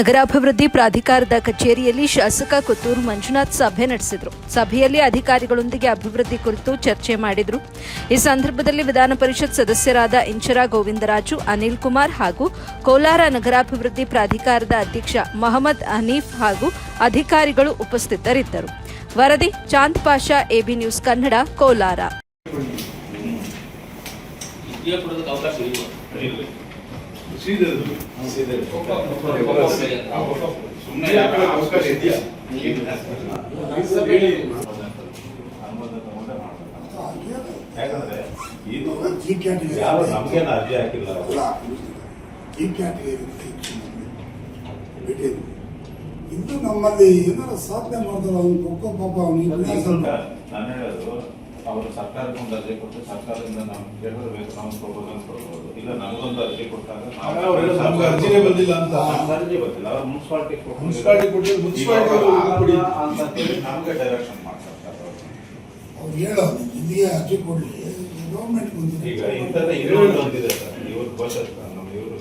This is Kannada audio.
ನಗರಾಭಿವೃದ್ಧಿ ಪ್ರಾಧಿಕಾರದ ಕಚೇರಿಯಲ್ಲಿ ಶಾಸಕ ಕೊತ್ತೂರು ಮಂಜುನಾಥ್ ಸಭೆ ನಡೆಸಿದರು. ಸಭೆಯಲ್ಲಿ ಅಧಿಕಾರಿಗಳೊಂದಿಗೆ ಅಭಿವೃದ್ಧಿ ಕುರಿತು ಚರ್ಚೆ ಮಾಡಿದರು. ಈ ಸಂದರ್ಭದಲ್ಲಿ ವಿಧಾನ ಪರಿಷತ್ ಸದಸ್ಯರಾದ ಇಂಚರ ಗೋವಿಂದರಾಜು, ಅನಿಲ್ ಕುಮಾರ್ ಹಾಗೂ ಕೋಲಾರ ನಗರಾಭಿವೃದ್ಧಿ ಪ್ರಾಧಿಕಾರದ ಅಧ್ಯಕ್ಷ ಮಹಮ್ಮದ್ ಹನೀಫ್ ಹಾಗೂ ಅಧಿಕಾರಿಗಳು ಉಪಸ್ಥಿತರಿದ್ದರು. ವರದಿ ಚಾಂದ್ ಪಾಷಾ, ಎಬಿ ನ್ಯೂಸ್ ಕನ್ನಡ, ಕೋಲಾರ. ಯಾಕಂದ್ರೆ ಇದು ಯಾರು ನಮ್ಗೇನು ಅರ್ಜಿ ಹಾಕಿಲ್ಲ. ಇನ್ನು ನಮ್ಮಲ್ಲಿ ಏನಾರ ಸಾಧನೆ ಮಾಡಿದ್ರೆ ಅವ್ನು ಪಕ್ಕ ಪಾಪ ನಾನು ಹೇಳೋದು, ಅವರು ಸರ್ಕಾರಕ್ಕೆ ಒಂದು ಅರ್ಜಿ ಕೊಟ್ಟು ಸರ್ಕಾರದಿಂದ ನಾವು ಕೇಳಬೇಕು, ನಾವು ಕೊಡ್ಬೋದು. ಇಲ್ಲ ನಮಗೊಂದು ಅರ್ಜಿ ಕೊಟ್ಟಾಗ ಅರ್ಜಿನೇ ಬಂದಿಲ್ಲ ಅಂತ ಅರ್ಜಿ ಬಂದಿಲ್ಲ, ಅವ್ರು ಮುನ್ಸಿಪಾಲಿಟಿ ಅಂತ ಹೇಳಿ ನಮ್ಗೆ ಡೈರೆಕ್ಷನ್ ಮಾಡ್ತಾರೆ. ಅವ್ರು ಹೇಳೋದು ಇಲ್ಲಿಗೆ ಅರ್ಜಿ ಕೊಡ್ಲಿ, ಗೌರ್ಮೆಂಟ್ ಈಗ ಇಂಥದ್ದೇ ಇನ್ನೊಂದು ಒಂದಿದೆ ಸರ್, ಇವ್ರು ಘೋಷಿಸ್ತಾರೆ, ನಮ್ಮ ಇವರು